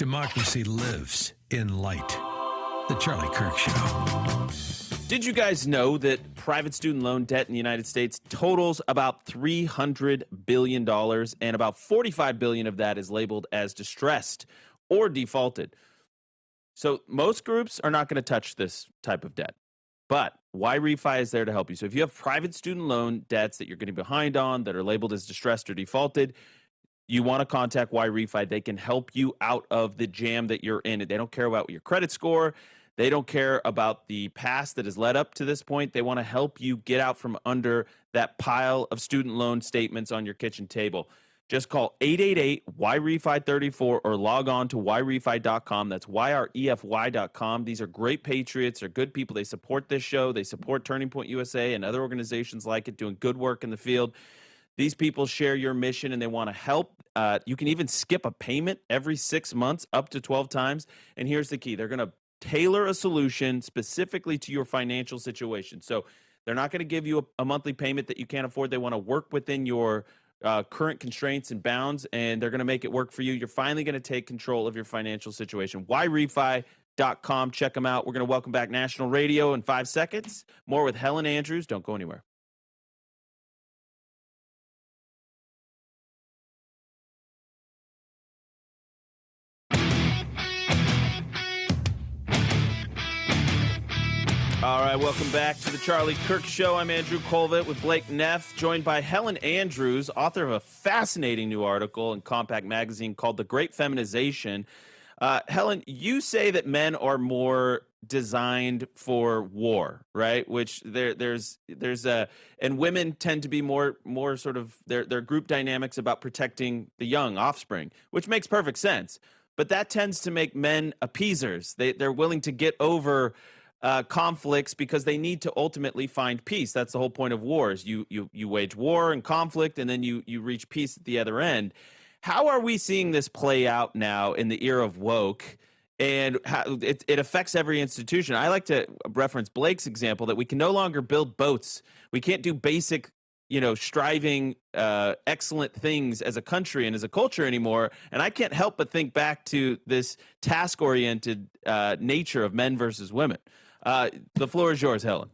Democracy lives in light. The Charlie Kirk Show. Did you guys know that private student loan debt in the United States totals about $300 billion, and about $45 billion of that is labeled as distressed or defaulted? So most groups are not going to touch this type of debt. But Refy is there to help you. So if you have private student loan debts that you're getting behind on that are labeled as distressed or defaulted, you want to contact Refy. They can help you out of the jam that you're in. They don't care about your credit score. They don't care about the past that has led up to this point. They want to help you get out from under that pile of student loan statements on your kitchen table. Just call 888-YREFI34 or log on to yrefy.com. That's YREFY.com. These are great patriots. They're good people. They support this show. They support Turning Point USA and other organizations like it doing good work in the field. These people share your mission and they want to help. You can even skip a payment every 6 months up to 12 times. And here's the key. They're going to tailor a solution specifically to your financial situation. So they're not going to give you a monthly payment that you can't afford. They want to work within your current constraints and bounds, and they're going to make it work for you. You're finally going to take control of your financial situation. YRefy.com. Check them out. We're going to welcome back National Radio in 5 seconds. More with Helen Andrews. Don't go anywhere. All right, welcome back to the Charlie Kirk Show. I'm Andrew Kolvet with Blake Neff, joined by Helen Andrews, author of a fascinating new article in Compact Magazine called The Great Feminization. Helen, you say that men are more designed for war, right? Which there's and women tend to be more sort of their group dynamics about protecting the young offspring, which makes perfect sense. But that tends to make men appeasers. They're willing to get over conflicts because they need to ultimately find peace. That's the whole point of wars. You wage war and conflict, and then you reach peace at the other end. How are we seeing this play out now in the era of woke, and how it affects every institution? I like to reference Blake's example that we can no longer build boats. We can't do basic, striving, excellent things as a country and as a culture anymore. And I can't help but think back to this task-oriented nature of men versus women. The floor is yours, Helen.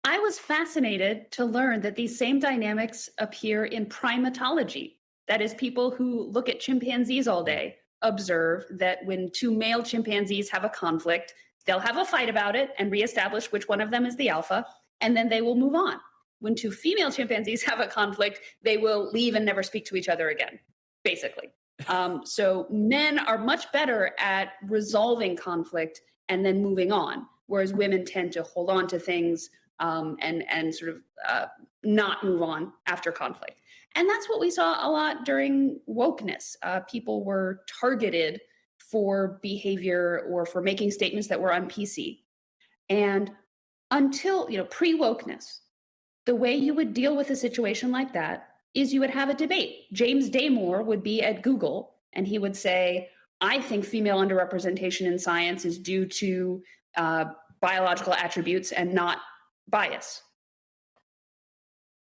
I was fascinated to learn that these same dynamics appear in primatology. That is, people who look at chimpanzees all day observe that when two male chimpanzees have a conflict, they'll have a fight about it and reestablish which one of them is the alpha, and then they will move on. When two female chimpanzees have a conflict, they will leave and never speak to each other again, basically. So men are much better at resolving conflict and then moving on, whereas women tend to hold on to things and sort of not move on after conflict. And that's what we saw a lot during wokeness. People were targeted for behavior or for making statements that were un-PC. And until, pre-wokeness, the way you would deal with a situation like that is you would have a debate. James Damore would be at Google and he would say, I think female underrepresentation in science is due to biological attributes and not bias.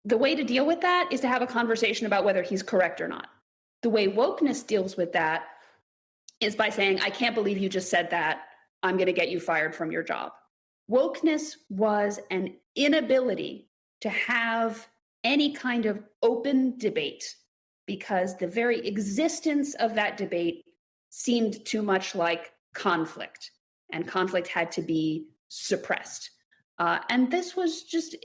The way to deal with that is to have a conversation about whether he's correct or not. The way wokeness deals with that is by saying, I can't believe you just said that. I'm going to get you fired from your job. Wokeness was an inability to have any kind of open debate because the very existence of that debate seemed too much like conflict, and conflict had to be suppressed. And this was just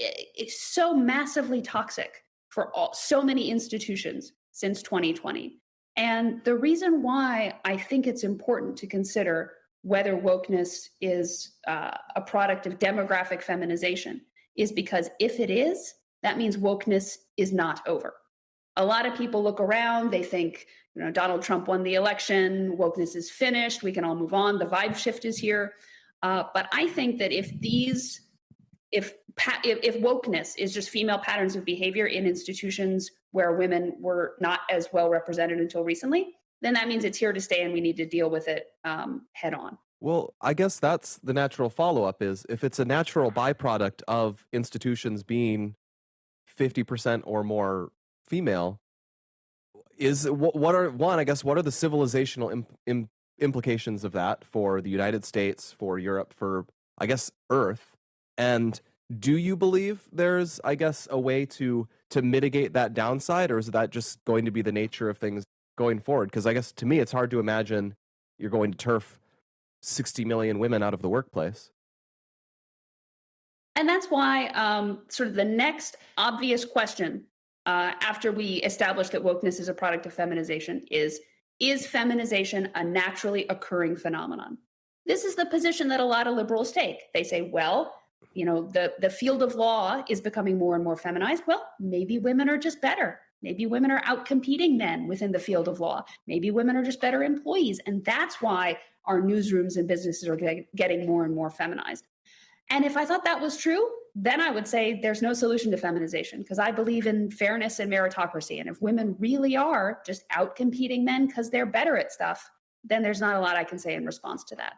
so massively toxic for so many institutions since 2020. And the reason why I think it's important to consider whether wokeness is a product of demographic feminization is because if it is, that means wokeness is not over. A lot of people look around, they think, Donald Trump won the election, wokeness is finished, we can all move on, the vibe shift is here. But I think that if wokeness is just female patterns of behavior in institutions where women were not as well represented until recently, then that means it's here to stay and we need to deal with it head on. Well, I guess that's the natural follow-up is if it's a natural byproduct of institutions being 50% or more female, what are the civilizational implications of that for the United States, for Europe, for, I guess, Earth? And do you believe there's, I guess, a way to mitigate that downside, or is that just going to be the nature of things going forward? Because I guess to me, it's hard to imagine you're going to turf 60 million women out of the workplace. And that's why sort of the next obvious question after we establish that wokeness is a product of feminization is feminization a naturally occurring phenomenon? This is the position that a lot of liberals take. They say, well, you know, the field of law is becoming more and more feminized. Well, maybe women are just better. Maybe women are outcompeting men within the field of law. Maybe women are just better employees. And that's why our newsrooms and businesses are getting more and more feminized. And if I thought that was true, then I would say there's no solution to feminization, because I believe in fairness and meritocracy. And if women really are just outcompeting men because they're better at stuff, then there's not a lot I can say in response to that.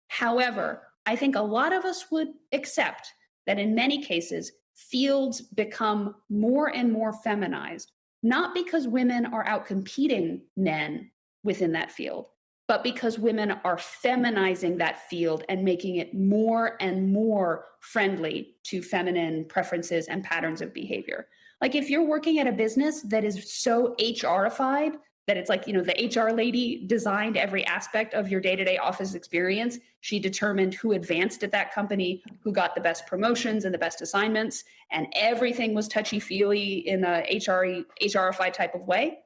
However, I think a lot of us would accept that in many cases, fields become more and more feminized, not because women are outcompeting men within that field, but because women are feminizing that field and making it more and more friendly to feminine preferences and patterns of behavior. Like if you're working at a business that is so HRified that it's like, you know, the HR lady designed every aspect of your day-to-day office experience. She determined who advanced at that company, who got the best promotions and the best assignments, and everything was touchy-feely in a HRified type of way.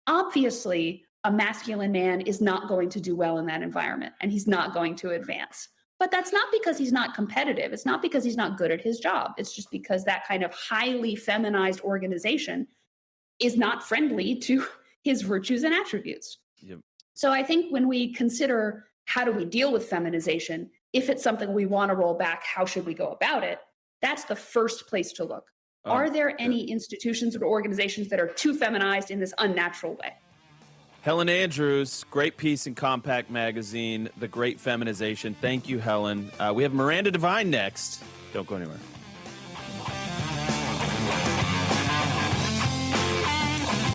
Obviously, a masculine man is not going to do well in that environment, and he's not going to advance. But that's not because he's not competitive. It's not because he's not good at his job. It's just because that kind of highly feminized organization is not friendly to his virtues and attributes. Yep. So I think when we consider how do we deal with feminization, if it's something we want to roll back, how should we go about it? That's the first place to look. Are there any institutions or organizations that are too feminized in this unnatural way? Helen Andrews, great piece in Compact Magazine, The Great Feminization. Thank you, Helen. We have Miranda Devine next. Don't go anywhere.